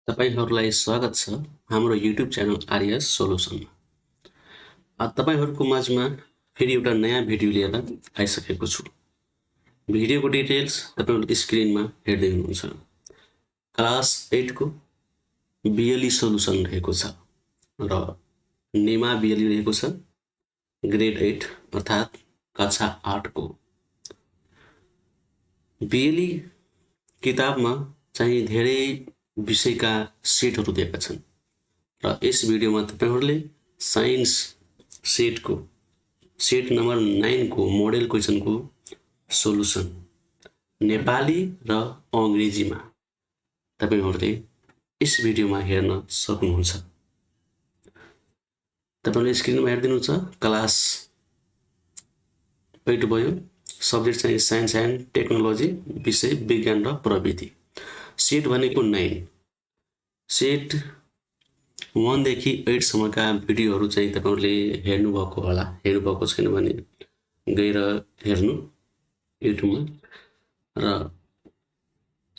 तपाईहरुलाई स्वागत छ हाम्रो युट्युब च्यानल आर्यस सोलुसनमा। आज तपाईहरुको माझमा फेरि एउटा नयाँ भिडियो लिएर आइसकेको छु। भिडियोको डिटेल्स तपाईहरुले स्क्रिनमा हेर्दै हुनुहुन्छ। क्लास 8 को बीएलई सोलुसन रहेको छ र नेमा बीएलई रहेको छ ग्रेड 8 अर्थात् कक्षा 8 को। बीएलई किताबमा चाहिँ धेरै विषयका सेटहरू दिएका छन् र यस भिडियोमा तपाईहरुले साइन्स सेटको सेट नम्बर 9 को मोडेल क्वेशनको सोलुसन नेपाली र अंग्रेजीमा तपाईहरुले यस भिडियोमा हेर्न सक्नुहुन्छ। तपाईहरुले स्क्रिनमा हेर्दिनुहुन्छ। क्लास 8 भयो। सब्जेक्ट चाहिँ साइन्स एन्ड टेक्नोलोजी, विषय विज्ञान र प्रविधि। सेट भनेको 9। सेट 1 देखि 8 सम्मका भिडियोहरु चाहिँ तपाईहरुले हेर्नु भएको होला। हेर्नु भएको छैन भने गएर हेर्नु युट्युबमा। र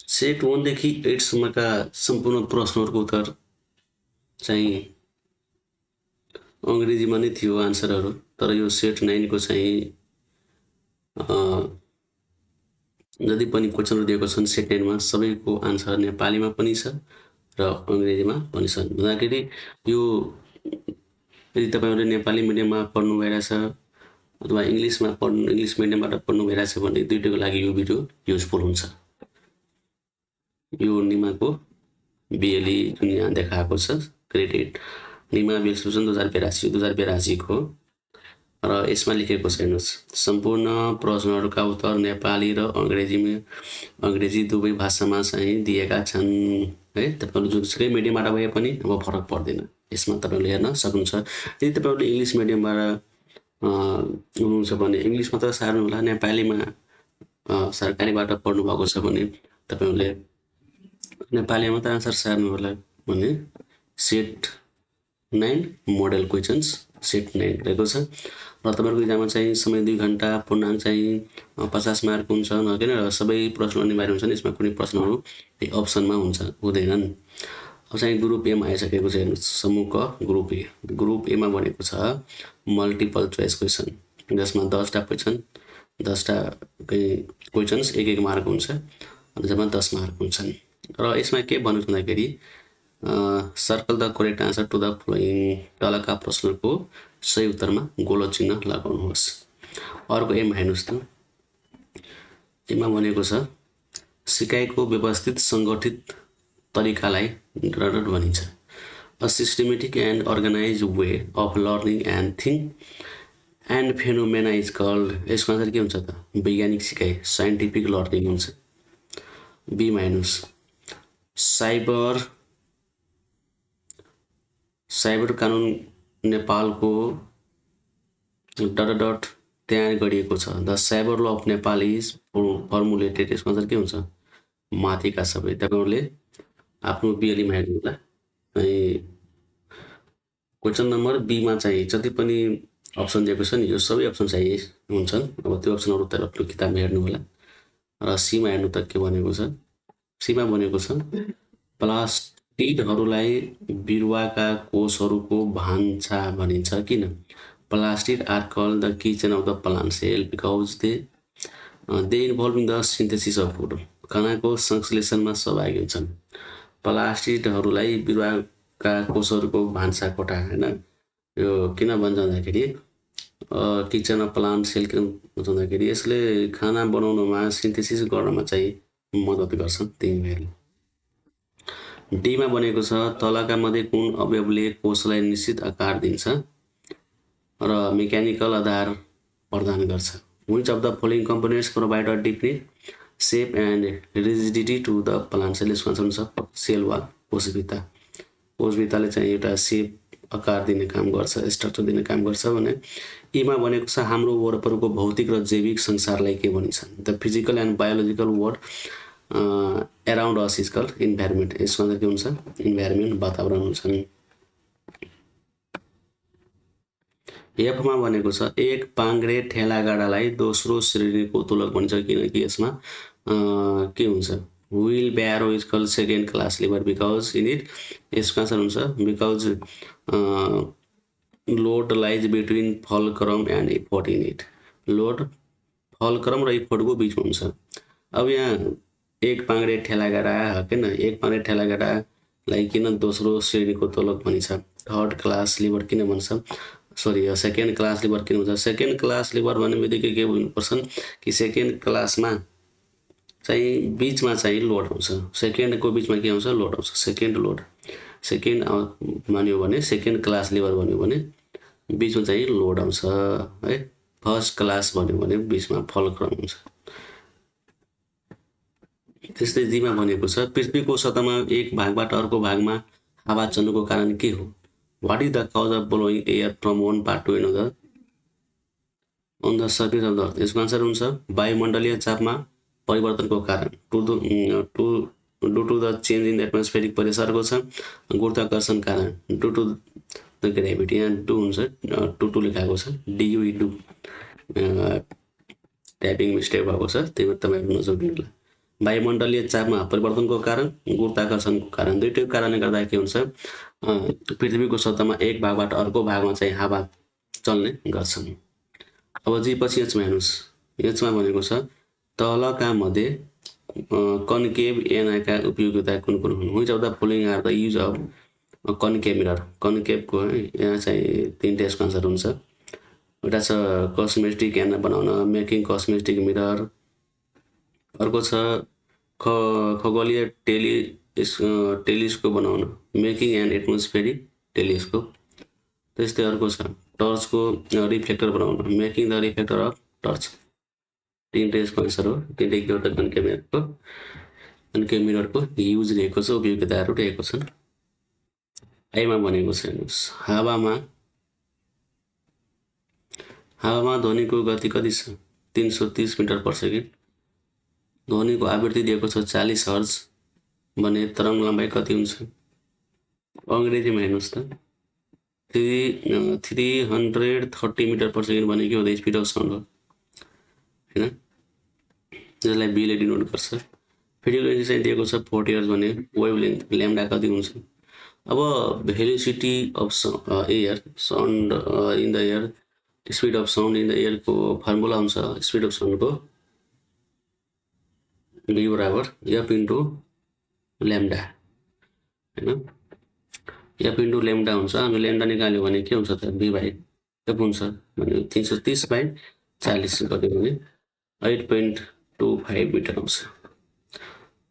सेट 1 देखि 8 सम्मका सम्पूर्ण प्रश्नहरुको उत्तर चाहिँ अंग्रेजीमा नै थियो आन्सरहरु। तर यो सेट 9 को चाहिँ जति पनि क्वेशनहरु दिएको छन् सेट 9 मा सबैको आन्सर नेपालीमा पनि छ र अंग्रेजीमा पनि छ। भन्दाखेरि यो यदि तपाईहरुले नेपाली मिडियममा पढ्नु भइराछ अथवा इंग्लिश मिडियमबाट पढ्नु भइराछ भने दुईटैको लागि यो भिडियो युजफुल हुन्छ। यो निमाको बीएलई जुन यहाँ देखाएको छ ग्रेड 8 निमा बीएलई सोलुसन 2082 को र यसमा लेखेको छ हेर्नुस्। सम्पूर्ण प्रश्नहरुका उत्तर नेपाली र अंग्रेजी दुवै भाषामा चाहिँ दिएका छन् है। तपाईहरु जुनसुकै मिडियमबाट भए पनि अब फरक पर्दैन। यसमा तपाईहरुले हेर्न सक्नुहुन्छ। यदि तपाईहरुले इंग्लिश मिडियमबाट हुनुहुन्छ भने इंग्लिश मात्र सार्नु होला। नेपालीमा सरकारीबाट पढ्नु भएको छ भने तपाईहरुले नेपालीमा मात्र आन्सर सार्नु होला भने सेट 9 मोडल क्वेशन्स सेट 9 रहेको छ र तपाईहरुको एक्जाममा चाहिँ समय 2 घण्टा, पूर्णांक चाहिँ 50 मार्क हुन्छ नकिन र सबै प्रश्न अनिवार्य हुन्छन्। यसमा कुनै प्रश्नहरु अप्सनमा हुँदैनन्। अब चाहिँ ग्रुप ए मा आइसकेको छ हेर्नुस्। समूह क ग्रुप ए। ग्रुप ए मा भनेको छ मल्टिपल चोइस क्वेशन जसमा 10 टा क्वेशन 10 टा क्वेशन्स 1 मार्क हुन्छ अनि जम्मा 10 मार्क हुन्छन्। र यसमा के भन्नु भन्दाखेरि circle the correct answer to the following तलका प्रश्नको सही उत्तरमा गोलो चिन्ह लगाउनुहोस्। अर्को एम हेर्नुस् त। एमा भनेको छ सिकाइको व्यवस्थित संगठित तरिकालाई रटट भनिन्छ। A systematic and organised way of learning and think and phenomena is called. यसको आन्सर के हुन्छ त? वैज्ञानिक सिकाइ साइन्टिफिक लर्निङ हुन्छ। बी मा हेर्नुस्। साइबर कानून नेपालको डट तयार गरिएको छ। The cyber law of Nepal is formulated. यसको आन्सर के हुन्छ? माथिका सबै। तपाईहरुले आफ्नो बीएलई मा हेर्नु होला। क्वेशन नम्बर बी मा चाहिँ जति पनि अप्सन दिएको छ नि यो सबै अप्सन चाहिँ हुन्छन्। अब त्यो अप्सनहरु तपाईहरुले किताबमा हेर्नु होला। र सी मा हेर्नु त के भनेको छ। सी मा भनेको छ प्लास्टिडहरुलाई बिरुवाका कोषहरुको भान्सा भनिन्छ किन? Plastid are called the kitchen of the plant cell because they involve in the synthesis of food. खानाको संश्लेषणमा सहभागी हुन्छन्। प्लास्टिडहरुलाई बिरुवाका कोषहरुको भान्सा कोठा हैन यो किन भन्छ भन्दाखेरि किचन अफ प्लान्ट सेल किन भन्छ भन्दाखेरि यसले खाना बनाउनमा सिन्थेसिस गर्नमा चाहिँ मद्दत गर्छ। त्यही भएर डी मा भनेको छ तलका मध्ये कुन अवयवले कोषलाई निश्चित आकार दिन्छ र मेकानिकल आधार प्रदान गर्छ? Which of the following components provide a definite shape and rigidity to the plant cell? यसको आन्सर हुन्छ सेल वाल कोशभित्ता। कोशभित्ताले चाहिँ एउटा सेप आकार दिने काम गर्छ, स्ट्रक्चर दिने काम गर्छ भने ई मा भनेको छ हाम्रो वरपरको भौतिक र जैविक संसारलाई के भनिन्छ? The physical and biological world around us is called environment. यसको आन्सर के हुन्छ? इन्भाइरोमेन्ट वातावरण हुन्छ। एफ मा भनेको छ एक पाङ्ग्रे ठेला गाडालाई दोस्रो श्रेणीको तुलक भनिन्छ किनकि यसमा के हुन्छ? Wheelbarrow is called second class lever because in it यसको आन्सर हुन्छ because load lies between fulcrum and effort in it load fulcrum र इफोर्टको बिचमा हुन्छ। अब यहाँ एक पाङ्ग्रे ठेलागाडा होइन एक पाङ्ग्रे ठेलागाडालाई किन दोस्रो श्रेणीको तोलक भनिन्छ थर्ड क्लास लिभर किन भन्छ सरी सेकेन्ड क्लास लिभर किन भन्छ सेकेन्ड क्लास लिभर भन्ने बित्तिकै के हुनुपर्छ कि सेकेन्ड क्लासमा चाहिँ बिचमा चाहिँ लोड आउँछ सेकेन्डको बिचमा के आउँछ लोड आउँछ सेकेन्ड लोड सेकेन्ड भन्यो भने सेकेन्ड क्लास लिभर भन्यो भने बिचमा चाहिँ लोड आउँछ है फर्स्ट क्लास भन्यो भने बिचमा फलक्रम हुन्छ। त्यस्तै जीमा भनेको छ पृथ्वीको सतहमा एक भागबाट अर्को भागमा हावा चल्नुको कारण के हो what is the cause of blowing air from one part to another on the surface of the earth यसको आन्सर हुन्छ वायुमण्डलीय चापमा परिवर्तनको कारण due to the change in atmospheric प्रेसरको छ गुरुत्वाकर्षण कारण डु टु द ग्रेभिटी यहाँ डु हुन्छ टु लेखाएको छ डियुई डु टाइपिङ मिस्टेक भएको छ त्यही भएर तपाईँहरू नसोध्नु होला। वायुमण्डलीय चापमा परिवर्तनको कारण गुरुत्वाकर्षणको कारण दुईटैको कारणले गर्दा के हुन्छ पृथ्वीको सतहमा एक भागबाट अर्को भागमा चाहिँ हावा चल्ने गर्छन्। अब जी पछि एचमा हेर्नुहोस् एचमा भनेको छ तलका मध्ये कन्केभ एनाका उपयोगिता कुन कुन हुन् which of the following are the use of concave mirror कन्केभको यहाँ चाहिँ तीनटा यसको आन्सर हुन्छ एउटा छ कस्मेटिक एना बनाउन मेकिङ कस्मेटिक मिरर अर्को छ खगोलीय टेलिस्कोप बनाउन मेकिङ एन एटमोस्फेरिक टेलिस्कोप त्यस्तै अर्को छ टर्चको रिफ्लेक्टर बनाउन making the reflector of torch तीनटा यसको आन्सर हो तीनटै के हो त कन्केभ मिररको युज रहेको छ उपयोगिताहरू रहेको छन्। आइमा भनेको छ हेर्नुहोस् हावामा ध्वनिको गति कति छ 330 मिटर पर सेकेन्ड ध्वनिको आवृत्ति दिएको छ 40 हर्ज भने तरङ्ग लम्बाइ कति हुन्छ अङ्ग्रेजीमा हेर्नुहोस् त 330 मिटर पर सेकेन्ड भने के हो स्पिड अफ साउन्ड हो हैन जसलाई बीले डिनोट गर्छ। फ्रिक्वेन्सी चाहिँ दिएको छ 40 हर्ज भने वेभलेन्थ ल्याम्डा कति हुन्छ। अब velocity of air sound in the air speed of sound in the air को फर्मुला हुन्छ स्पिड अफ साउन्ड को v बराबर f इन्टु ल्याम्डा हैन f इन्टु ल्याम्डा हुन्छ हामी ल्याम्डा निकाल्यो भने के हुन्छ त v बाइ f हुन्छ भने 330 बाइ 40 गर्यो भने 8.25 मिटर आउँछ।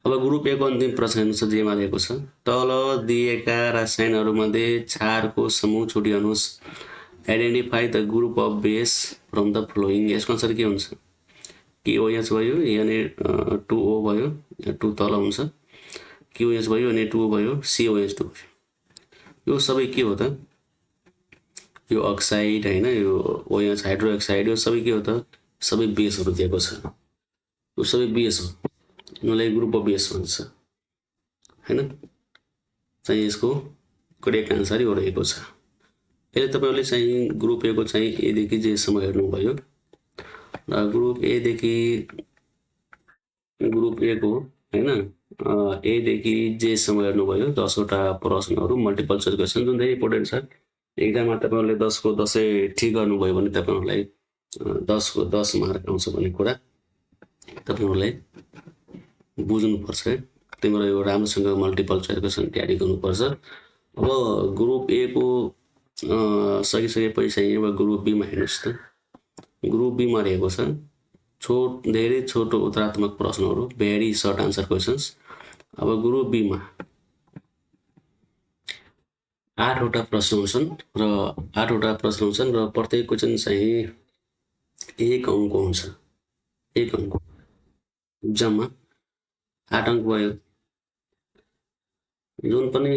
अब ग्रुप ए को अन्तिम प्रश्न हेर्नुस् जेमा दिएको छ तल दिएका रसायनहरूमध्ये क्षारको समूह छुट्याउनुस् identify the group of base from the following यसको आन्सर के हुन्छ KOH भयो यहाँ 2O भयो 2 तल हुन्छ QH भयो अनि 2O भयो COH2 भयो यो सबै के हो त यो अक्साइड हैन यो OH हाइड्रोक्साइड यो सबै के हो त सबै बेसहरू दिएको छ यो सबै बेस हो यसलाई ग्रुप अफ बेस भन्छ हैन चाहिँ यसको करेक्ट आन्सर यो रहेको छ। अहिले तपाईहरुले चाहिँ ग्रुप ए को चाहिँ ए देखि जे सम्म हेर्नु भयो र ग्रुप ए देखि ग्रुप ए को हैन ए देखि जे सम्म हेर्नु भयो 10 वटा प्रश्नहरु मल्टिपल चोइस क्वेशन जुन धेरै इम्पोर्टेन्ट छ एक्जाममा तपाईहरुले 10 को 10 ठीक गर्नु भयो भने तपाईहरुलाई 10 को 10 मार्क आउँछ भन्ने कुरा तपाईहरुलाई बुझ्नु पर्छ है तिम्रो यो राम्रोसँग मल्टिपल चोइस क्वेशन तयारी गर्नु पर्छ। अब ग्रुप ए को सकिसकेपछि चाहिँ अब ग्रुप बी मा हेर्नुस् त ग्रुप बी मा रहेको छ धेरै छोटो उत्तरात्मक प्रश्नहरु भेरी सर्ट आन्सर क्वेशन्स। अब ग्रुप बी मा 8 वटा प्रश्न हुन्छन् र 8 वटा प्रश्न हुन्छन् र प्रत्येक क्वेशन चाहिँ 1 अंक हुन्छ 1 अंक जम्मा 8 अंक भयो जुन पनि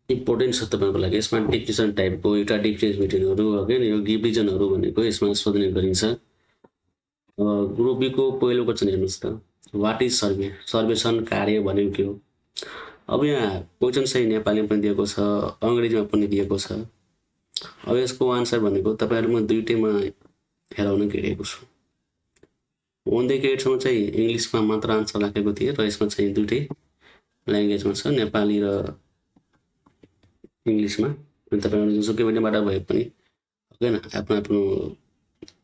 इम्पोर्टेन्ट छ तपाईको लागि यसमा डिक्टेसन टाइपको एउटा डिक्टेसन मेटेरियलहरु हैन यो गिभ रिजनहरु भनेको यसमा सोध्ने गरिन्छ। ग्रुप बी को पहिलो क्वेशन हेर्नुस् त व्हाट इज सर्वे सर्वेक्षण कार्य भनेको के हो। अब यहाँ क्वेशन चाहिँ नेपालीमा पनि दिएको छ अंग्रेजीमा पनि दिएको छ। अब यसको आन्सर भनेको तपाईहरुमा दुईटैमा हेराउन गइरहेको छु 1देखि 8सम्म चाहिँ इङ्ग्लिसमा मात्र आन्सर राखेको थिएँ र यसमा चाहिँ दुईटै ल्याङ्ग्वेजमा छ, नेपाली र इङ्ग्लिसमा। अनि तपाईँहरू जुनसुकै मिडियमबाट भए पनि होइन आफ्नो आफ्नो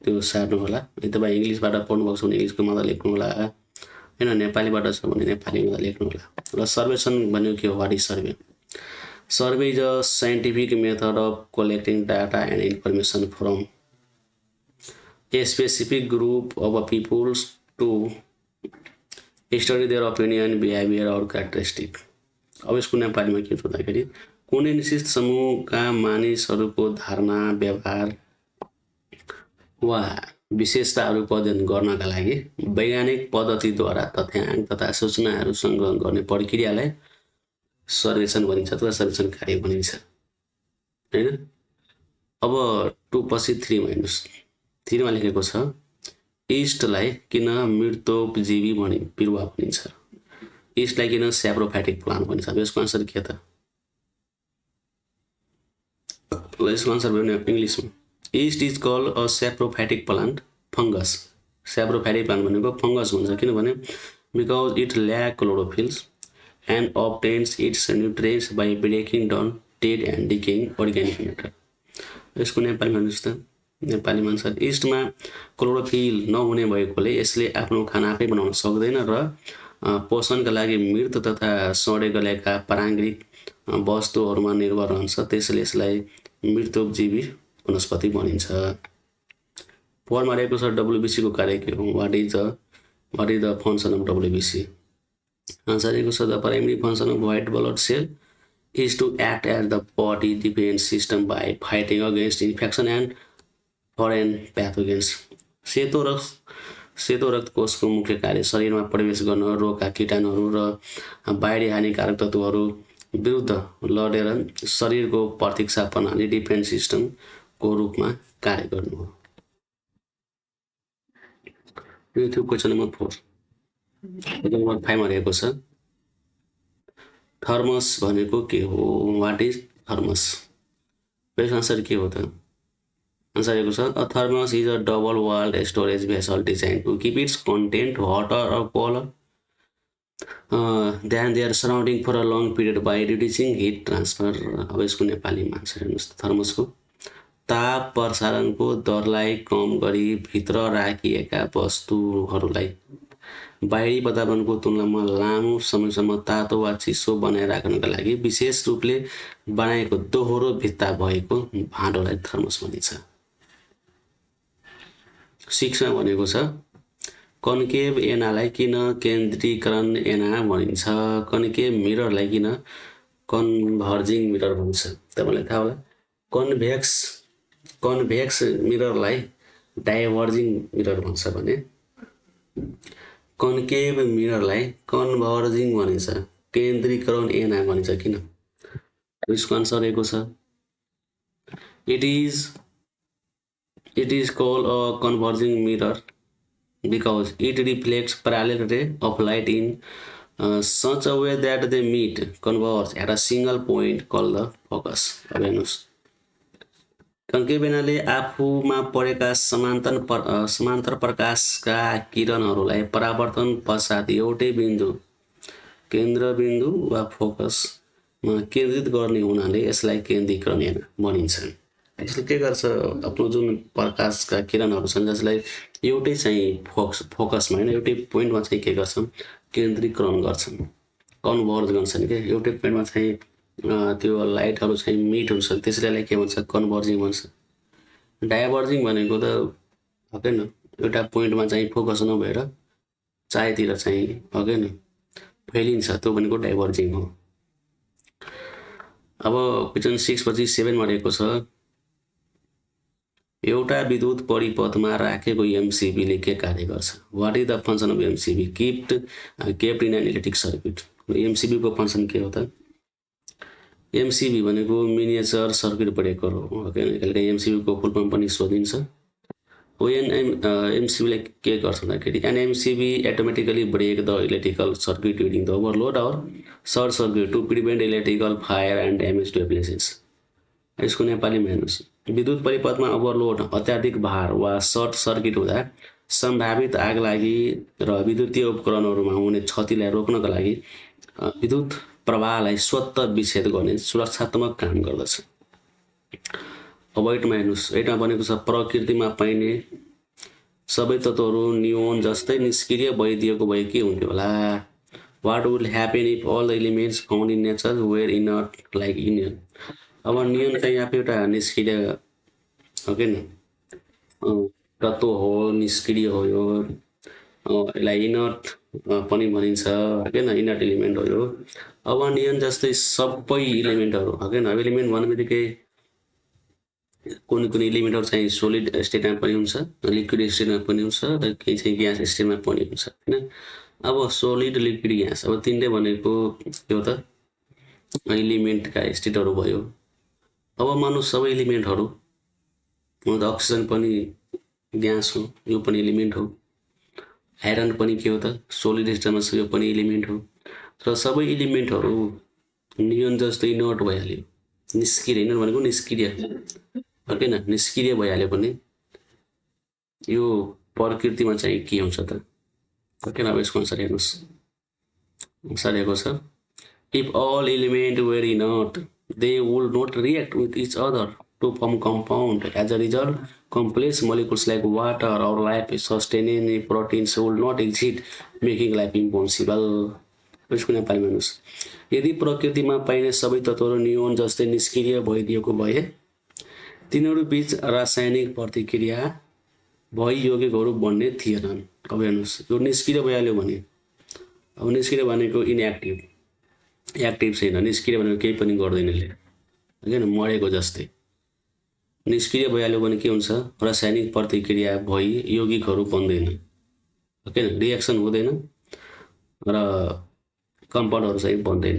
त्यो सार्नु होला। यदि तपाईँ इङ्ग्लिसबाट पढ्नुभएको छ भने इङ्ग्लिसको मात्र लेख्नु होला होइन, नेपालीबाट छ भने नेपालीमा लेख्नु होला। र सर्वेक्षण भनेको के हो? What is survey? Survey is a scientific method of collecting data and information from a specific group of peoples to study their opinion, behaviour और क्यारेक्टरिस्टिक। अब यसको नेपालीमा के हुन्छ भन्दाखेरि कुनै निश्चित समूहका मानिसहरूको धारणा, व्यवहार वा विशेषताहरूको अध्ययन गर्नका लागि वैज्ञानिक पद्धतिद्वारा तथ्याङ्क तथा सूचनाहरू सङ्ग्रह गर्ने प्रक्रियालाई सर्वेक्षण भनिन्छ अथवा सर्वेक्षण कार्य भनिन्छ होइन। अब 2 पछि 3 मा हेर्नुहोस्। 3 मा लेखेको छ इस्टलाई किन मृतोपजीवी बिरुवा भनिन्छ? इस्टलाई किन स्याप्रोफाइटिक प्लान्ट भनिन्छ? अब यसको आन्सर के त? यसको आन्सर भयो इङ्ग्लिसमा। Yeast is called a saprophytic plant fungus. Saprophytic plant भनेको फङ्गस भन्छ, किनभने because it lack chlorophylls and obtains its nutrients by breaking down dead and decaying organic matter. यसको नेपालीमा हेर्नुहोस् त, नेपालीमा आन्सर इस्टमा क्लोरोफिल नहुने भएकोले यसले आफ्नो खाना आफै बनाउन सक्दैन र पोषणका लागि मृत तथा सडे गलेका प्राङ्गिक वस्तुहरूमा निर्भर रहन्छ, त्यसैले यसलाई मृतोपजीवी वनस्पति भनिन्छ। 4 मा रहेको छ डब्ल्युबिसी को कार्य के हो? What is the function of WBC? Answer रहेको छ the primary function of white blood cell is to act as the body defence system by fighting against infection and foreign pathogens. सेतो रक्त कोषको मुख्य कार्य शरीरमा प्रवेश गर्न, रोगका कीटाणुहरू र बाहिरी हानिकारक तत्त्वहरू विरुद्ध लडेर शरीरको प्रतिरक्षा प्रणाली डिफेन्स सिस्टमको रूपमा कार्य गर्नु हो। यो थियो क्वेसन नम्बर 4। क्वेसन नम्बर 5 मा रहेको छ थर्मस भनेको के हो? What is thermos? यसको आन्सर के हो त? आन्सर रहेको छ a thermos is a double walled storage vessel design to keep its content hotter or cold than their surrounding for a long period by reducing heat transfer. अब यसको नेपालीमा answer हेर्नुहोस्। थर्मसको ताप प्रसारणको दरलाई कम गरी भित्र राखिएका वस्तुहरूलाई बाहिरी वातावरणको तुलनामा लामो समयसम्म तातो वा चिसो बनाइराख्नका लागि विशेष रूपले बनाएको दोहोरो भित्ता भएको भाँडोलाई थर्मस भनिन्छ। 6 मा भनेको छ कन्केभ ऐनालाई किन केन्द्रीकरण ऐना भनिन्छ? कन्केभ मिररलाई किन कन्भर्जिङ मिरर भनिन्छ? तपाईँलाई थाहा होला। कन्भेक्स मिररलाई डाइभर्जिङ मिरर भन्छ भने कन्केभ मिररलाई कन्भर्जिङ भनिन्छ, केन्द्रीकरण ऐना भनिन्छ। किन? यसको आन्सर रहेको छ it is called a converging mirror because it reflects parallel ray of light in such a way that they meet, converge at a single point called the focus। अब हेर्नुहोस्, concave ऐनाले आफूमा परेका समान्तर प्रकाशका किरणहरूलाई परावर्तन पश्चात एउटै बिन्दु, केन्द्रबिन्दु वा फोकसमा केन्द्रित गर्ने हुनाले यसलाई केन्द्रीकरण ऐना भनिन्छ। यसले के गर्छ? आफ्नो जुन प्रकाशका किरणहरू छन् जसलाई एउटै चाहिँ फोकसमा होइन एउटै पोइन्टमा चाहिँ के गर्छन्? केन्द्रीकरण गर्छन्, कन्भर्ज गर्छन् क्या। एउटै पोइन्टमा चाहिँ त्यो लाइटहरू चाहिँ मिट हुन्छ, त्यसैले के भन्छ? कन्भर्जिङ भन्छ। डाइभर्जिङ भनेको त होइन एउटा पोइन्टमा चाहिँ फोकस नभएर चारैतिर चाहिँ होइन फैलिन्छ, त्यो भनेको डाइभर्जिङ हो। अब क्वेसन 6 पछि 7 मा रहेको छ एउटा विद्युत परिपथमा राखेको एमसिबीले के कार्य गर्छ? What is the function of MCB kept in an electric circuit? एमसिबीको फङ्सन के हो त? एमसिबी भनेको मिनिएचर सर्किट ब्रेकर हो। कहिलेकाहीँ एमसिबीको फुल फर्म पनि सोधिन्छ। एमसिबीले के गर्छ भन्दाखेरि an MCB automatically break the electrical circuit during the overload or short circuit to prevent electrical fire and damage to appliances. यसको नेपालीमा हेर्नुहोस्, विद्युत परिपथमा ओभरलोड, अत्याधिक भार वा सर्ट सर्किट हुँदा सम्भावित आगलागी र विद्युतीय उपकरणहरूमा हुने क्षतिलाई रोक्नका लागि विद्युत प्रवाहलाई स्वतः विच्छेद गर्ने सुरक्षात्मक काम गर्दछ। अब 8मा हेर्नुहोस्, 8मा भनेको छ प्रकृतिमा पाइने सबै तत्त्वहरू नियोन जस्तै निष्क्रिय भइदिएको भए के हुन्थ्यो होला? What would happen if all the elements found in nature were inert like neon? अब नियन चाहिँ आफै एउटा निष्क्रिय हो कि तत्त्व हो, निष्क्रिय हो यो। यसलाई इनर्ट पनि भनिन्छ होइन, इनर्ट एलिमेन्ट हो यो। अब नियन जस्तै सबै इलिमेन्टहरू होइन, एलिमेन्ट भन्ने बित्तिकै कुन कुन इलिमेन्टहरू चाहिँ सोलिड स्टेटमा पनि हुन्छ, लिक्विड स्टेटमा पनि हुन्छ र केही चाहिँ ग्यास स्टेटमा पनि हुन्छ होइन। अब सोलिड, लिक्विड, ग्यास, अब तिनले भनेको के हो त? इलिमेन्टका स्टेटहरू भयो। अब मानौँ सबै इलिमेन्टहरू त अक्सिजन पनि ग्यास हो, यो पनि एलिमेन्ट हो। आइरन पनि के हो त? सोलिड स्टेटमा छ, यो पनि एलिमेन्ट हो। र सबै एलिमेन्टहरू नियन जस्तो इनर्ट भइहाल्यो, निष्क्रिय। इनर्ट भनेको निष्क्रिय होइन, निष्क्रिय भइहाल्यो भने यो प्रकृतिमा चाहिँ के हुन्छ त? होइन, अब यसको अनुसार हेर्नुहोस्, अनुसार हेरेको छ if all element were inert they would not react with each other to form compound. As a result, complex molecules like water or life-sustaining proteins will not exist, making life impossible. यसको नेपालीमा हेर्नुहोस्, यदि प्रकृतिमा पाइने सबै तत्त्वहरू neon जस्तै निष्क्रिय भइदिएको भए तिनीहरू बीच रासायनिक प्रतिक्रिया भई यौगिकहरू बन्ने थिएनन्। अब हेर्नुहोस्, यो निष्क्रिय भइहाल्यो भने, अब निष्क्रिय भनेको इनएक्टिभ, एक्टिभ छैन। निष्क्रिय भनेको केही पनि गर्दैन यसले होइन, मरेको जस्तै। निष्क्रिय भइहाल्यो भने के हुन्छ? रासायनिक प्रतिक्रिया भई यौगिकहरू बन्दैन होइन, रिएक्सन हुँदैन र कम्पाउन्डहरू चाहिँ बन्दैन।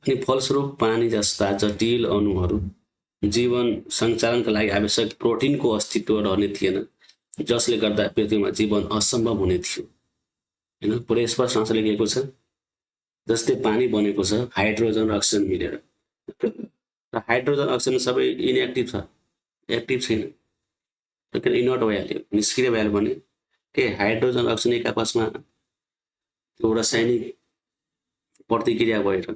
अनि फलस्वरूप पानी जस्ता जटिल अणुहरू जीवन सञ्चालनका लागि आवश्यक प्रोटिनको अस्तित्व रहने थिएन, जसले गर्दा पृथ्वीमा जीवन असम्भव हुने थियो होइन। पुरै स्पष्ट सँग लेखिएको छ। जस्तै पानी बनेको छ हाइड्रोजन र अक्सिजन मिलेर, र हाइड्रोजन अक्सिजन सबै इनएक्टिभ छ, एक्टिभ छैन, किन इनर्ट भइहाल्यो, निष्क्रिय भइहाल्यो भने के हाइड्रोजन अक्सिजन एक आपसमा त्यो रासायनिक प्रतिक्रिया भएर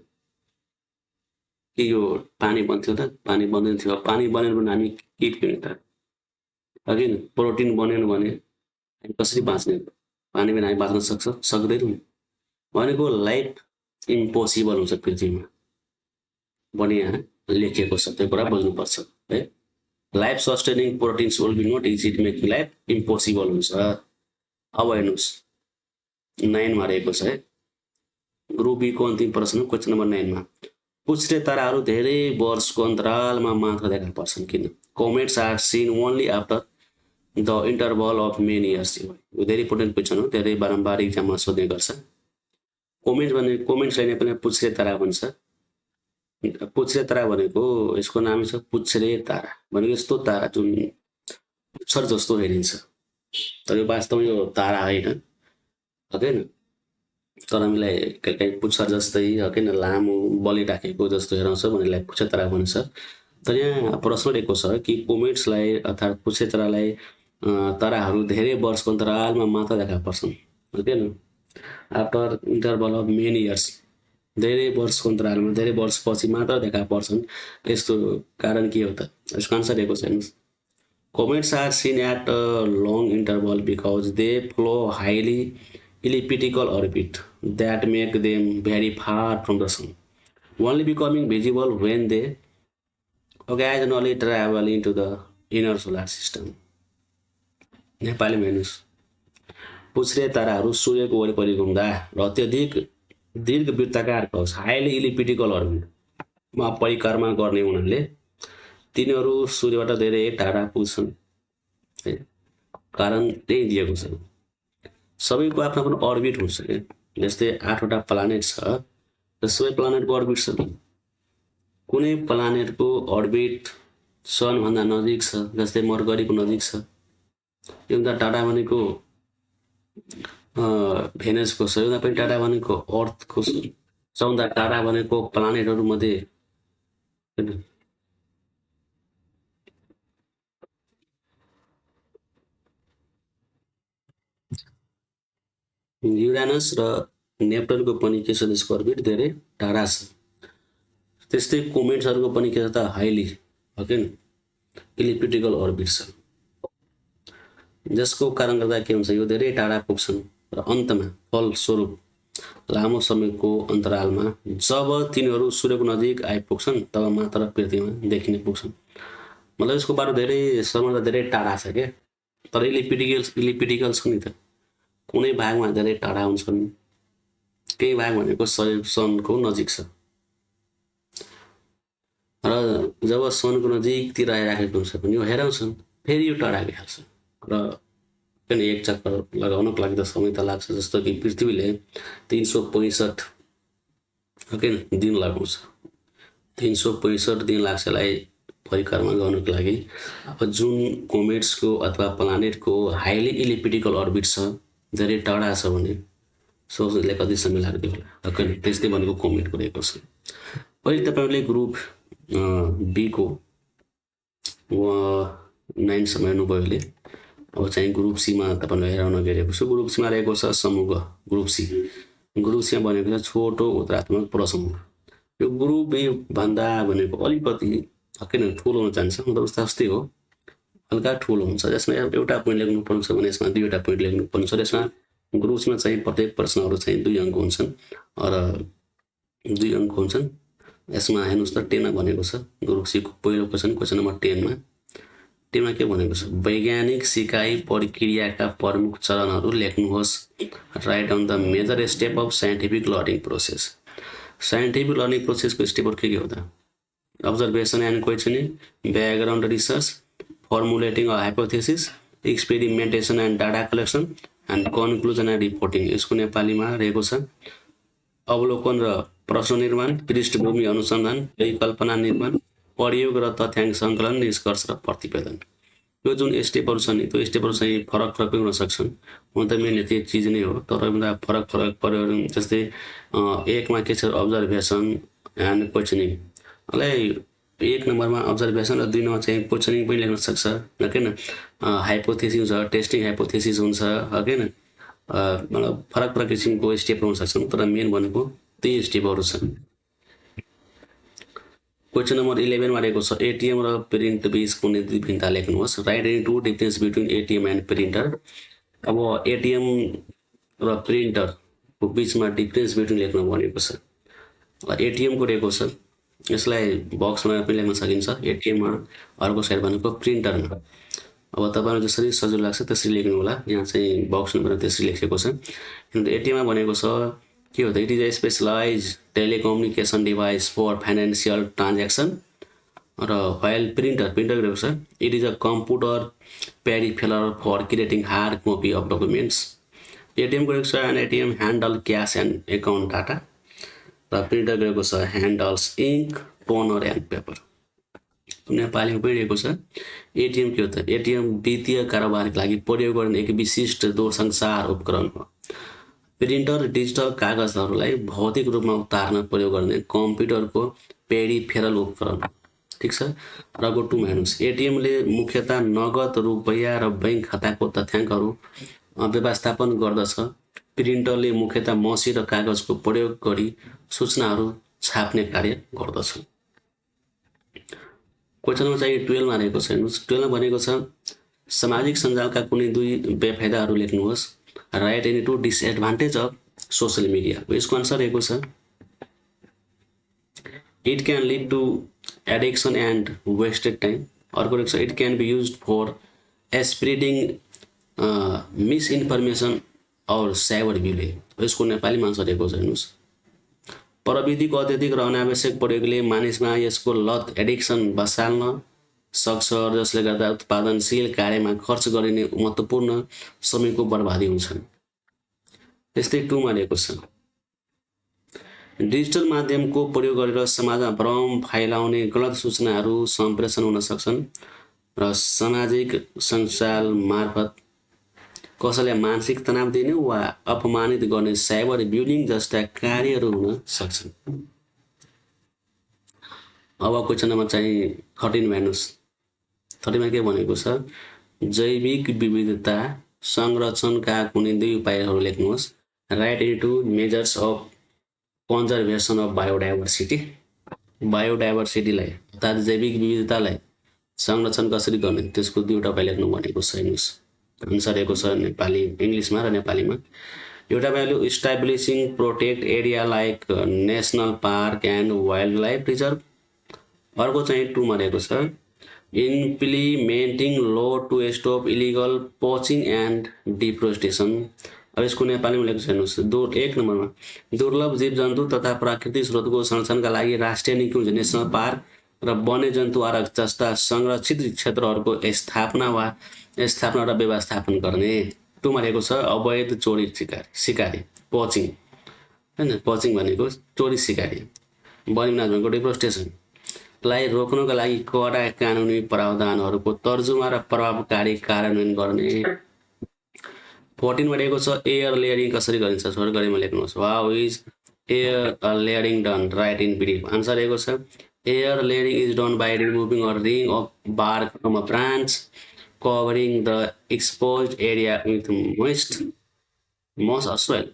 के यो पानी बन्थ्यो त? पानी बन्दैन थियो। पानी बनेन भने हामी के पिउने त? होइन, प्रोटिन बनेन भने हामी कसरी बाँच्ने? पानी बिना हामी बाँच्न सक्दैनौँ भनेको लाइफ इम्पोसिबल हुन्छ पृथ्वीमा भने यहाँ लेखिएको छ, त्यो कुरा बुझ्नुपर्छ है। Life sustaining proteins will be not easy to make life impossible हुन्छ। अब हेर्नुहोस् 9मा रहेको छ है, ग्रुप बीको अन्तिम प्रश्न, क्वेसन नम्बर 9मा पुच्छ्रे ताराहरू धेरै वर्षको अन्तरालमा मात्र देखा पर्छन् किन? Comets are seen only after the interval of many years. यो धेरै इम्पोर्टेन्ट क्वेसन हो, धेरै बारम्बार इक्जाममा सोध्ने गर्छ। कोमेन्ट्सलाई नेपालीमा पुच्छ्रे तारा भन्छ। पुच्छ्रे तारा भनेको यसको नाम छ पुच्छ्रे तारा भनेको यस्तो तारा जुन पुच्छर जस्तो हेरिन्छ, तर यो वास्तवमा यो तारा होइन होइन, तर हामीलाई कहीँ पुच्छर जस्तै होइन लामो बलि राखेको जस्तो हेराउँछ भने यसलाई पुच्छ्रे तारा भन्छ। तर यहाँ प्रश्न रहेको छ कि कोमेट्सलाई अर्थात् पुच्छ्रे तारालाई ताराहरू धेरै वर्षको अन्तरालमा मात्र देखा पर्छन् होइन, after interval of many years, धेरै वर्षको अन्तरालमा धेरै वर्षपछि मात्र देखा पर्छन्। यस्तो कारण के हो त? यसको आन्सर दिएको छ हेर्नुहोस्, comets are seen at a long interval because they follow highly elliptical orbit that make them very far from the sun, only becoming visible when they occasionally travel into the inner solar system. नेपालीमा हेर्नुहोस्, पुच्छ्रे ताराहरू सूर्यको वरिपरि घुम्दा र अत्यधिक दीर्घ वृत्ताकारको highly elliptical अर्बिटमा परिक्रमा गर्ने हुनाले तिनीहरू सूर्यबाट धेरै टाढा पुग्छन्। कारण त्यही दिएको छ, सबैको आफ्नो आफ्नो अर्बिट हुन्छ क्या। जस्तै 8वटा प्लानेट छ र सबै प्लानेटको अर्बिट छ। कुनै प्लानेटको अर्बिट सनभन्दा नजिक छ, जस्तै मर्करीको नजिक छ, योभन्दा टाढा भनेको भेनसको छ, योभन्दा पनि टाढा भनेको अर्थको छ, सबभन्दा टाढा भनेको प्लानेटहरू मध्ये युरानस र नेप्टनको पनि के छ त्यसको अर्बिट धेरै टाढा छ। त्यस्तै कोमेट्सहरूको पनि के छ त हाइली इलिप्टिकल अर्बिट छ, जसको कारण गर्दा के हुन्छ यो धेरै टाढा पुग्छन् र अन्तमा फलस्वरूप लामो समयको अन्तरालमा जब तिनीहरू सूर्यको नजिक आइपुग्छन् तब मात्र पृथ्वीमा देखिन पुग्छन्। मतलब यसको बाटो धेरै सम्म धेरै टाढा छ के, तर इलिप्टिकल छ नि त, कुनै भागमा धेरै टाढा हुन्छन्, केही भाग भनेको सनको नजिक छ र जब सनको नजिकतिर आइराखेको हुन्छ भने यो हेराउँछन् फेरि यो टाढा गइहाल्छ र पनि एक चक्कर लगाउनको लागि त समय त लाग्छ। जस्तो कि पृथ्वीले 365 दिन लगाउँछ, 365 दिन लाग्छ यसलाई परिक्रमा गर्नको लागि। अब जुन कोमेट्सको अथवा प्लानेटको हाइली इलिप्टिकल अर्बिट छ, धेरै टाढा छ भने सोच्नुले कति समय लाग्यो होला, त्यस्तै भनेको कोमेटको रहेको छ। पहिले तपाईँहरूले ग्रुप बीको 9 समय हेर्नुभयो अहिले। अब चाहिँ ग्रुप सीमा तपाईँले हेराउन गइरहेको छु। ग्रुप सीमा रहेको छ समूह ग्रुप सी। ग्रुप सीमा भनेको छ छोटो उत्तरात्मक प्रसमूह। यो ग्रुप बी भन्दा भनेको अलिकति ठुलो हुन जान्छ, मतलब उस्तै हो, हल्का ठुलो हुन्छ। यसमा एउटा पोइन्ट लेख्नुपर्छ भने यसमा दुईवटा पोइन्ट लेख्नुपर्छ। यसमा ग्रुप्समा चाहिँ प्रत्येक प्रश्नहरू चाहिँ 2 अङ्क हुन्छन् र 2 अङ्क हुन्छन्। यसमा हेर्नुहोस् त 10 भनेको छ ग्रुप सीको पहिलो क्वेसन नम्बर 10 मा के भनेको छ, वैज्ञानिक सिकाइ प्रक्रियाका प्रमुख चरणहरू लेख्नुहोस्। Write down the major step of scientific learning process. Scientific learning प्रोसेसको स्टेपहरू के हो त? observation and questioning, background research, formulating a hypothesis, experimentation and data collection, and conclusion and reporting। यसको नेपालीमा रहेको छ अवलोकन र प्रश्न निर्माण, पृष्ठभूमि अनुसन्धान, परिकल्पना निर्माण, प्रयोग र तथ्याङ्क सङ्कलन, निष्कर्ष र प्रतिवेदन। यो जुन स्टेपहरू छन् नि त्यो स्टेपहरू चाहिँ फरक हुन सक्छन्। हुन त मेन त्यो चिज नै हो, तर फरक प्रयोग। जस्तै 1 मा के छ, अब्जर्भेसन एन्ड क्वेसनिङ। मलाई 1 नम्बरमा अब्जर्भेसन र 2 नम्बर चाहिँ क्वेसनिङ पनि लेख्न सक्छ हाइपोथेसिस हुन्छ, टेस्टिङ हाइपोथेसिस हुन्छ मतलब फरक किसिमको स्टेपहरू हुन सक्छन्, तर मेन भनेको त्यही स्टेपहरू छन्। क्वेसन नम्बर 11 मा रहेको छ एटिएम र प्रिन्ट बीचको भिन्नता लेख्नुहोस्। Write any 2 difference between ATM and printer. अब एटिएम र प्रिन्टरको बीचमा डिफरेन्स बिट्विन लेख्नु भनेको छ। एटिएम को रहेको छ, यसलाई बक्समा पनि लेख्न सकिन्छ एटिएममा, अर्को साइड भनेको प्रिन्टरमा। अब तपाईहरुलाई जसरी सजिलो लाग्छ त्यसरी लेख्नु होला। यहाँ चाहिँ बक्स नम्बर त्यसरी लेखेको छ। एटिएममा भनेको छ के हो त, it is a specialised telecommunication device for financial transaction. र फाइल प्रिन्टर रहेको छ, it is a computer peripheral for creating hard copy of documents. ATM रहेको छ an ATM handle cash and account data. र प्रिन्टर रहेको छ handles ink, toner and paper. नेपालीमा पनि रहेको छ एटिएम के हो त, एटिएम वित्तीय कारोबारका लागि प्रयोग गर्ने एक विशिष्ट दूरसञ्चार उपकरण हो। प्रिन्टर डिजिटल कागजहरूलाई भौतिक रूपमा उतार्न प्रयोग गर्ने कम्प्युटरको पेरिफेरल उपकरण हो। ठीक छ। रको 2 मा हेर्नुहोस्, एटिएमले मुख्यतः नगद रुपैयाँ र बैंक खाताको तथ्याङ्कहरू व्यवस्थापन गर्दछ। प्रिन्टरले मुख्यतः मसी र कागजको प्रयोग गरी सूचनाहरू छाप्ने कार्य गर्दछ। क्वेसन चाहिँ 12 मा रहेको छ। 12 मा भनेको छ सामाजिक सञ्जालका कुनै 2 बेफाइदाहरू लेख्नुहोस्। Write any 2 disadvantage of social media. यसको आन्सर रहेको छ it can lead to addiction and wasted time. अर्को रहेको छ it can be used for spreading misinformation और साइबर बुलिङ। यसको नेपालीमा आन्सर रहेको छ हेर्नुहोस्, प्रविधिको अत्यधिक र अनावश्यक प्रयोगले मानिसमा यसको लत एडिक्सन बसाल्न सक्छ, जसले गर्दा उत्पादनशील कार्यमा खर्च गरिने महत्त्वपूर्ण समयको बर्बादी हुन्छ। त्यस्तै 2 मा रहेको छ डिजिटल माध्यमको प्रयोग गरेर समाजमा भ्रम फैलाउने गलत सूचनाहरू सम्प्रेषण हुन सक्छन् र सामाजिक सञ्जाल मार्फत कसैलाई मानसिक तनाव दिने वा अपमानित गर्ने साइबर बुलिङ जस्ता कार्यहरू हुन सक्छन्। अब क्वेसन नम्बर चाहिँ 13 मा हेर्नुहोस्। 13 मा के भनेको छ जैविक विविधता संरक्षणका कुनै 2 उपायहरू लेख्नुहोस्। Write into measures of conservation of biodiversity. बायोडाइभर्सिटीलाई अर्थात् जैविक विविधतालाई संरक्षण कसरी गर्ने त्यसको दुईवटा उपाय लेख्नु भनेको छ। हेर्नुहोस् आन्सर दिएको छ नेपाली इङ्ग्लिसमा र नेपालीमा। एउटा value establishing protect area like national park and wild life reserve. अर्को चाहिँ 2 मा रहेको छ implementing law to stop illegal poaching and deforestation. अब यसको नेपालीमा लेख्छु हेर्नुहोस् 1 नम्बरमा दुर्लभ जीवजन्तु तथा प्राकृतिक स्रोतको संरक्षणका लागि राष्ट्रिय निकुञ्ज नेसनल पार्क र वन्यजन्तु आरक जस्ता संरक्षित क्षेत्रहरूको स्थापना र व्यवस्थापन गर्ने। 2 मा रहेको छ अवैध चोरी सिकारी पोचिङ हैन, पोचिङ भनेको चोरी सिकारी, वनविनाश भनेको डिफोरेस्टेसनलाई रोक्नको लागि कडा कानुनी प्रावधानहरूको तर्जुमा र प्रभावकारी कार्यान्वयन गर्ने। 14 मा रहेको छ एयर लेयरिङ कसरी गरिन्छ छोटकरीमा लेख्नुहोस्। How is air layering done write in brief. Answer रहेको छ air layering is done by removing a ring of bark from a branch covering the exposed area with moss or soil,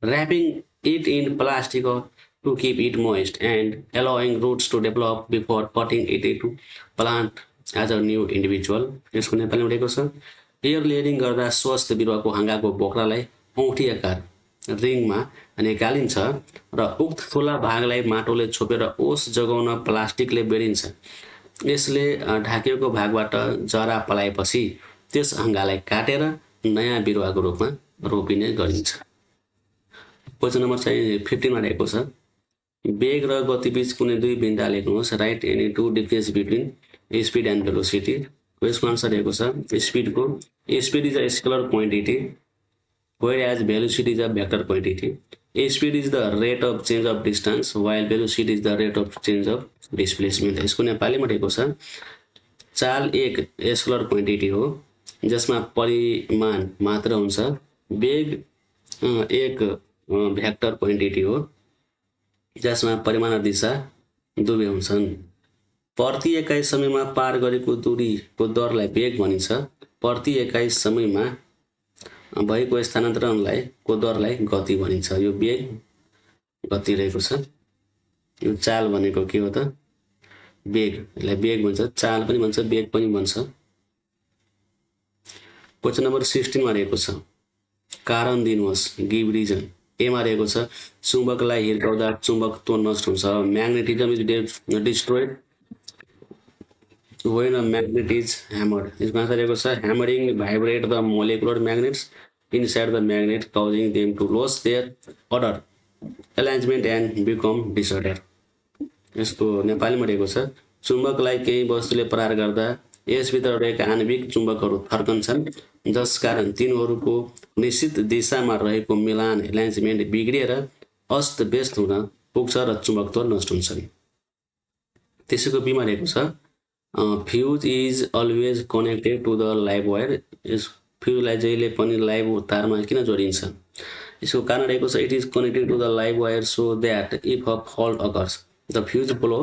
wrapping it in plastic to keep it moist and allowing roots to develop before putting it into plant as a new individual। यसको नेपालीमा रहेको छ air layering गर्दा स्वस्थ बिरुवाको हाँगाको बोक्रालाई औँठी आकार रिङमा निकालिन्छ र उक्त खुला भागलाई माटोले छोपेर ओस जगाउन प्लास्टिकले बेरिन्छ। यसले ढाकिएको भागबाट जरा पलाएपछि त्यस हाँगालाई काटेर नयाँ बिरुवाको रूपमा रोपिने गरिन्छ। क्वेसन नम्बर चाहिँ 15 मा रहेको छ वेग र गतिबीच कुनै दुई भिन्नता लेख्नुहोस्। Write any two difference between speed and velocity. यसको आन्सर रहेको छ स्पिडको speed is a scalar quantity whereas velocity is a vector quantity. Speed is the rate of change of distance while velocity is the rate of change of displacement। यसको नेपालीमा रहेको छ चाल एक स्केलर क्वान्टिटी हो जसमा परिमाण मात्र हुन्छ। वेग एक भेक्टर क्वान्टिटी हो जसमा परिमाण र दिशा दुवै हुन्छन्। प्रति एकाइ समयमा पार गरेको दूरीको दरलाई वेग भनिन्छ। प्रति एकाइ समयमा भएको स्थानान्तरणलाई को दरलाई गति भनिन्छ। यो वेग गति रहेको छ। यो चाल भनेको के हो त वेग, यसलाई वेग भन्छ, चाल पनि भन्छ, वेग पनि भन्छ। क्वेसन नम्बर 16 मा रहेको छ कारण दिनुहोस् गिभ रिजन। ए मा रहेको छ चुम्बकलाई हिर्काउँदा चुम्बकत्व नष्ट हुन्छ। Magnetism is destroyed when a magnet is hammered। यसको आन्सर रहेको छ hammering vibrate the molecular magnets inside the magnet causing them to lose their order alignment and become disorder। यसको नेपालीमा रहेको छ चुम्बकलाई केही वस्तुले प्रहार गर्दा यसभित्र रहेका आणविक चुम्बकहरू थर्कन्छन् जसकारण तिनीहरूको निश्चित दिशामा रहेको मिलान एलाइन्मेन्ट बिग्रिएर अस्त व्यस्त हुन पुग्छ र चुम्बकत्व नष्ट हुन्छन्। त्यसैको बीमा रहेको छ fuse is always connected to the live wire. यस फ्यूजलाई जहिले पनि लाइभ तारमा किन जोडिन्छ। यसको कारण रहेको छ it is connected to the live wire so that if a fault occurs the fuse blow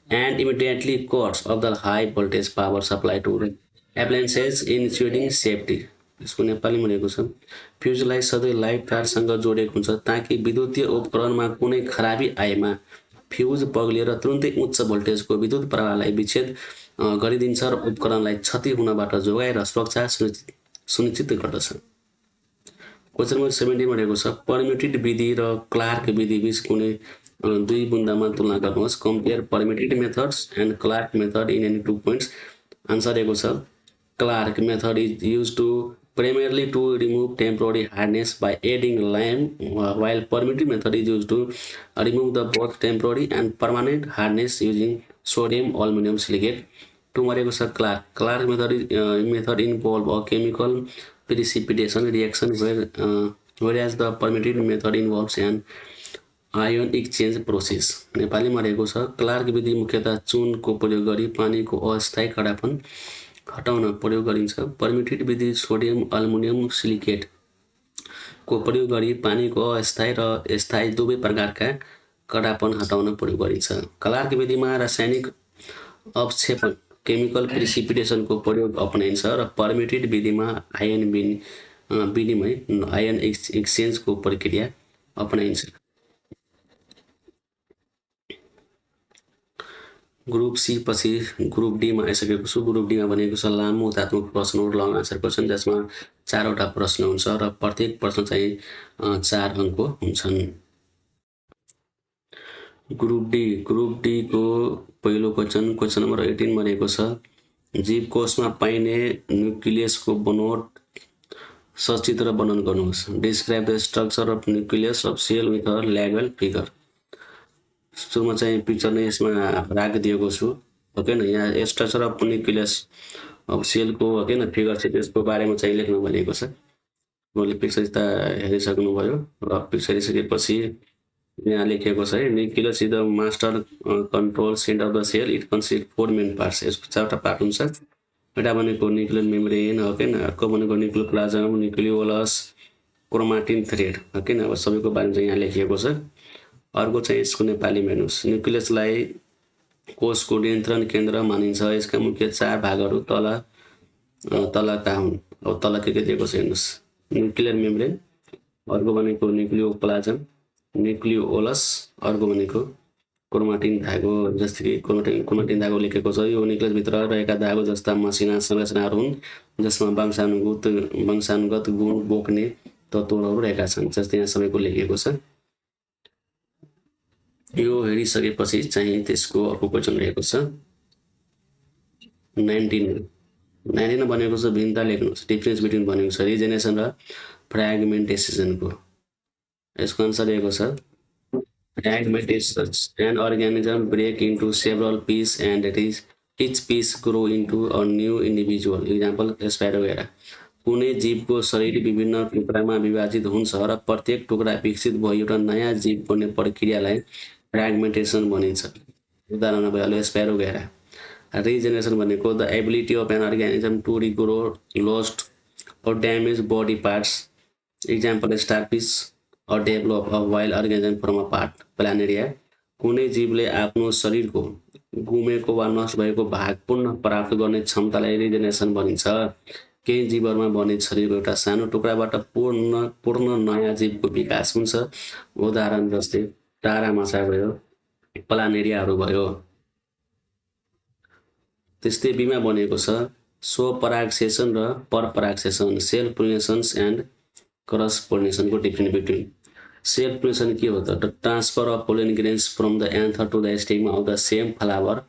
and immediately cuts off the high voltage power supply to appliances ensuring safety. यसको नेपालीमा रहेको छ फ्यूजलाई सधैँ लाइभ तारसँग जोडिएको हुन्छ ताकि विद्युतीय उपकरणमा कुनै खराबी आएमा फ्यूज पग्लिएर तुरुन्तै उच्च भोल्टेजको विद्युत प्रवाहलाई विच्छेद गरिदिन्छ र उपकरणलाई क्षति हुनबाट जोगाएर सुरक्षा सुनिश्चित गर्दछ। क्वेसन नम्बर 17 मा रहेको छ परम्युटेड विधि र क्लार्क विधि बीच कुनै दुई बुन्दामा तुलना गर्नुहोस्। Compare permuted methods and Clark method in any 2 points. Answer रहेको छ Clark method is use to primarily to remove temporary hardness by adding lime while permitted method is used to remove the both temporary and permanent hardness using sodium aluminum silicate। 2 मा रहेको छ Clark method involve a chemical precipitation reaction whereas the permitted method involves an ion exchange process। नेपालीमा रहेको छ Clark विधि मुख्यतः चुनको प्रयोग गरी पानीको अस्थायी कडापन हटाउन प्रयोग गरिन्छ। परम्युटेड विधि सोडियम अल्युमिनियम सिलिकेट को प्रयोग गरी पानीको अस्थायी र स्थायी दुवै प्रकारका कडापन हटाउन प्रयोग गरिन्छ। क्लार्क विधिमा रासायनिक अवक्षेपन केमिकल प्रिसिपिटेसनको प्रयोग अपनाइन्छ र परम्युटेड विधिमा आयन विनिमय आयन एक्सचेन्जको प्रक्रिया अपनाइन्छ। ग्रुप सी पछि ग्रुप डीमा आइसकेको छु। ग्रुप डीमा भनेको छ लामो ऊतात्मक प्रश्नहरू, लङ आन्सर क्वेसन, जसमा 4 वटा प्रश्न हुन्छ र प्रत्येक प्रश्न चाहिँ 4 अङ्कको हुन्छन्। ग्रुप डी को पहिलो क्वेसन नम्बर 18 भनेको छ जीवकोशमा पाइने न्युक्लियसको बनोट सचित्र वर्णन गर्नुहोस्। Describe the structure of nucleus of cell with a लेभल फिगर। सुरुमा चाहिँ पिक्चर नै यसमा राखिदिएको छु, ओके न। यहाँ स्ट्रक्चर अफ न्युक्लियस अफ सेलको ओके न फिगर चाहिँ त्यसको बारेमा चाहिँ लेख्नु भनेको छ। मैले पिक्चर त हेरिसक्नुभयो र पिक्चर हेरिसकेपछि यहाँ लेखेको छ है, nucleus is the master control centre of the cell. It consist 4 main parts. यसको 4वटा पार्ट हुन्छ। एउटा भनेको न्युक्लियर मेम्ब्रेन, ओके न। अर्को भनेको न्युक्लियोप्लाज्म, न्युक्लियोलस, क्रोमाटिन थ्रेड, ओके न। अब सबैको बारेमा चाहिँ यहाँ लेखिएको छ। अर्को चाहिँ यसको नेपालीमा हेर्नुहोस्। न्युक्लियसलाई कोषको नियन्त्रण केन्द्र मानिन्छ। यसका मुख्य 4 भागहरू तलका हुन्। अब तल के दिएको छ हेर्नुहोस्। न्युक्लियर मेम्ब्रेन, अर्को भनेको न्युक्लियोप्लाज्म, न्युक्लियोलस, अर्को भनेको क्रोमाटिन धागो। जस्तै कि क्रोमाटिन धागो लेखेको छ। यो न्युक्लियसभित्र रहेका धागो जस्ता मसिना संरचनाहरू हुन् जसमा वंशानुगत गुण बोक्ने तत्त्वहरू रहेका छन्। जस्तै यहाँ सबैको लेखिएको छ। यो हेरिसकेपछि चाहिँ त्यसको अर्को क्वेसन रहेको छ 19 भनेको छ भिन्नता लेख्नुहोस्। डिफरेन्स बिट्विन भनेको छ रिजेनेसन र फ्र्यागमेन्टेसनको। यसको आन्सर रहेको छ fragmentation. An organism break into several pieces and each piece grow into a new individual. Example, Spirogyra. कुनै जीवको शरीर विभिन्न टुक्रामा विभाजित हुन्छ र प्रत्येक टुक्रा विकसित भयो एउटा नयाँ जीव बन्ने प्रक्रियालाई फ्र्यागमेन्टेसन भनिन्छ। उदाहरण भइहाल्यो स्पाइरोगेरा। रिजेनेरेसन भनेको the ability of an organism to regrow lost or damage body parts. Example, starfish or develop a wild organism from a part. Planaria. कुनै जीवले आफ्नो शरीरको गुमेको वा नष्ट भएको भाग पुनः प्राप्त गर्ने क्षमतालाई रिजेनेरेसन भनिन्छ। केही जीवहरूमा बनित शरीरको एउटा सानो टुक्राबाट पूर्ण नयाँ जीवको विकास हुन्छ। उदाहरण जस्तै तारा माछा भयो, प्लानेरियाहरू भयो। त्यस्तै बीमा बनेको छ स्वपरागसेचन र परपरागसेचन, सेल्फ पोलिनेसन्स एन्ड क्रस पोलिनेसनको डिफरेन्स बिट्विन। सेल्फ पोलिनेसन के हो त transfer of pollen grains from the anther to the stigma of the same flower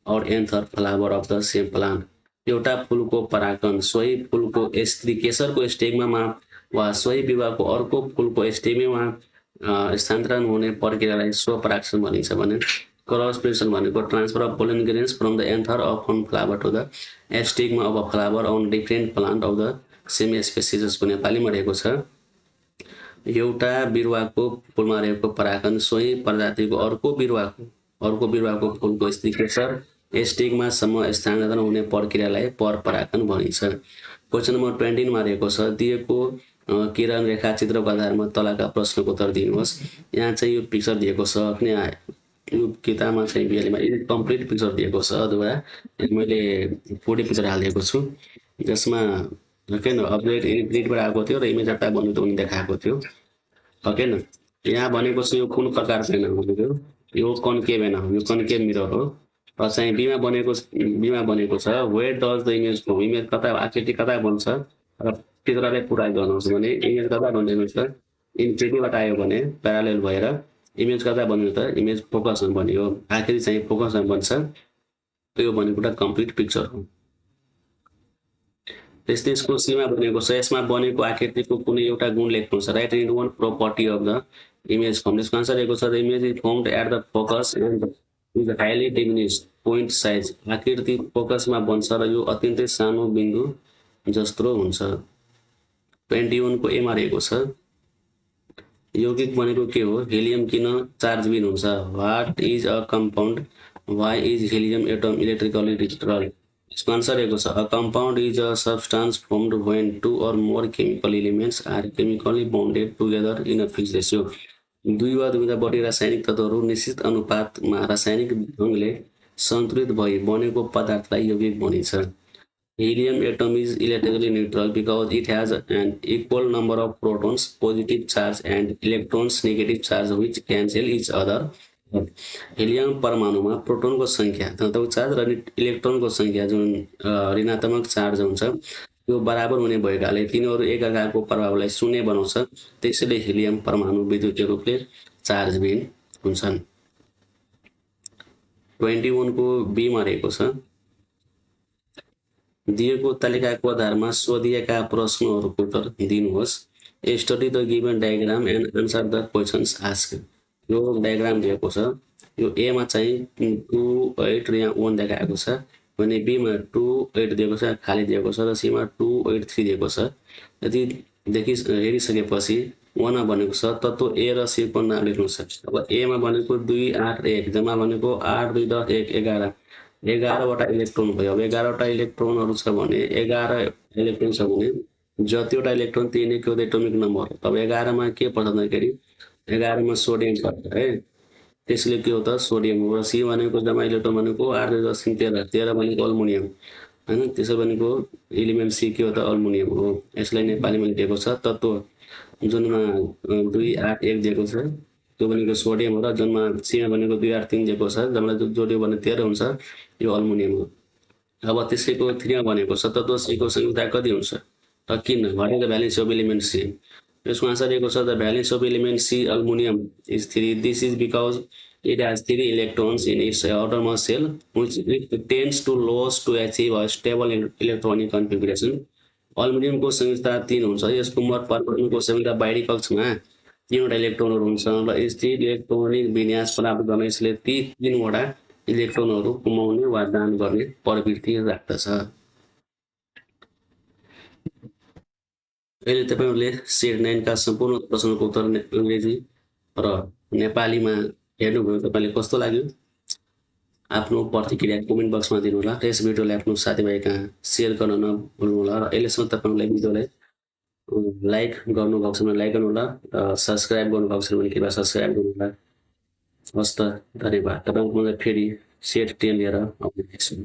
or another flower of the same plant. एउटा फुलको परागकण सोही फुलको स्त्री केसरको स्टेगमामा वा सोही विभागको अर्को फुलको स्टेगमा स्थानान्तरण हुने प्रक्रियालाई स्वपरागसेचन भनिन्छ भने क्रस पोलिनेसन भनेको transfer of pollen grains from the anther of one flower to the stigma of a flower on different plant of the same species. जसको नेपालीमा रहेको छ एउटा बिरुवाको फुलमा रहेको परागकण सोही प्रजातिको अर्को बिरुवाको फुलको स्त्री केसर स्टेगमासम्म स्थानान्तरण हुने प्रक्रियालाई परपरागकण भनिन्छ। क्वेसन नम्बर 20 मा रहेको छ दिएको किरण रेखा चित्रको आधारमा तलका प्रश्नको उत्तर दिनुहोस्। यहाँ चाहिँ यो पिक्चर दिएको छ। अनि यो किताबमा चाहिँ बिहालीमा कम्प्लिट पिक्चर दिएको छ अथवा मैले 4D पिक्चर हालिदिएको छु जसमा ओके न अपडेट प्रिन्टबाट आएको थियो र इमेज डाटा बन्नु पनि देखाएको थियो, ओके न। यहाँ भनेको छ यो कुन प्रकारको एना भनेको यो कन्केभ एना हो, यो कन्केभ मिरर हो। र चाहिँ बीमा बनेको छ where does the image go. Image कता आकृति कता बन्छ र चित्रलाई पुरा गर्नुहोस् भने इमेज कता बन्दैन छ इन्फिनिटीबाट आयो भने प्यारालेल भएर इमेज कता बन्यो त इमेज फोकसमा बन्यो। आकृति चाहिँ फोकसमा बन्छ। यो भनेको एउटा कम्प्लिट पिक्चर हो। त्यस्तै यसको सीमा बनेको छ। यसमा बनेको आकृतिको कुनै एउटा गुण लेख्नुहोस्। Write in one property of the image form. यसको आन्सर रहेको छ the image is formed at the focus and is highly diminished point size. आकृति फोकसमा बन्छ र यो अत्यन्तै सानो बिन्दु जस्तो हुन्छ। 21 को एमा रहेको छ यौगिक भनेको के हो, हेलियम किन चार्जविहीन हुन्छ, what is a compound, why is helium atom electrically destroyed. इसको आंसर रहेको छ a compound is a substance formed when 2 or more chemical elements are chemically bonded together in a fixed ratio। दुई वा दुईभन्दा बढी रासायनिक तत्त्वहरू निश्चित अनुपातमा रासायनिक ढङ्गले सन्तुलित भई बनेको पदार्थलाई यौगिक भनिन्छ। Helium atom is electrically neutral because it has an equal number of protons, positive charge, and electrons, negative charge, which cancel each other. Helium परमाणुमा प्रोटोनको संख्या धनात्मक चार्ज र इलेक्ट्रोनको संख्या जुन ऋणात्मक चार्ज हुन्छ त्यो बराबर हुने भएकाले तिनीहरू एकअर्काको प्रभावलाई शून्य बनाउँछ। त्यसैले हेलियम परमाणु विद्युतीय रूपले चार्जविहीन हुन्छन्। 21 को बी मा रहेको छ, दिएको तालिकाको आधारमा सोधिएका प्रश्नहरूको उत्तर दिनुहोस्। Study the given diagram and answer the questions asked. यो डायग्राम दिएको छ, यो ए मा चाहिँ 2 8 र यहाँ 1 देखाएको छ भने बी मा 2 8 दिएको छ खाली दिएको छ र सी मा 2 8 3 दिएको छ। यदि हेरिसकेपछि 1 मा भनेको छ तत्व ए र सी को नाम लेख्नु छ। अब ए मा भनेको 2 8 1 जम्मा भनेको 8 2 10 1 11 11 वटा इलेक्ट्रोन भयो। अब 11 वटा इलेक्ट्रोनहरु छ भने 11 इलेक्ट्रोन छ भने जतिवटा इलेक्ट्रोन त्यही नै को एटोमिक नम्बर। अब 11 मा के पर्छ भन्दाखेरि 11 मा सोडियम पर्छ है, त्यसले के हो त सोडियम हो। र सी भनेको जम्मा इलेक्ट्रोन भनेको 8 2 10 13 13 भनेको अल्मुनियम हैन, त्यसो भनेको एलिमेन्ट सी के हो त अल्मुनियम हो। यसलाई नेपालीमा लेखेको छ तत्व जुनमा 2 8 1 दिएको छ त्यो भनेको सोडियम हो र जुनमा सी मा भनेको 2 8 3 दिएको छ जसलाई जोड्यो भने 13 हुन्छ, यो अल्मुनियम हो। अब त्यसैको 3 मा भनेको छ तत्व सी को संख्या कति हुन्छ र किन भनेको भ्यालेन्स अफ एलिमेन्ट सी। यसको आन्सर दिएको छ the valence of element C aluminium is 3। This is because it has 3 electrons in its outermost shell which it tends to lose to achieve a stable electronic configuration। Aluminium को संख्या 3 हुन्छ। यसको मत परमाणुको संख्या बाहिरी कक्षमा 3 वटा इलेक्ट्रोनहरु हुन्छ र स्थिर इलेक्ट्रोनिक विन्यास प्राप्त गर्न यसले ती 3 वटा इलेक्ट्रोनहरु गुमाउने वा दान गर्ने प्रवृत्ति राख्दछ। अहिले तपाईहरुले सेट 9 का सम्पूर्ण प्रश्नको उत्तर अंग्रेजी र नेपालीमा हेर्नुभयो। तपाईले कस्तो लाग्यो आफ्नो प्रतिक्रिया कमेन्ट बक्समा दिनु होला। यस भिडियोलाई आफ्नो साथीभाइका शेयर गर्न नभुल्नु होला र अहिलेसम्म तपाईहरुले भिडियोलाई लाइक गर्नु भएको छ भने लाइक गर्नु होला र सब्स्क्राइब गर्नु भएको छ भने कृपया सब्स्क्राइब गर्नु होला। हस्त धन्यवाद। तपाईहरुको फेरि सेट 10 लिएर आउने छु।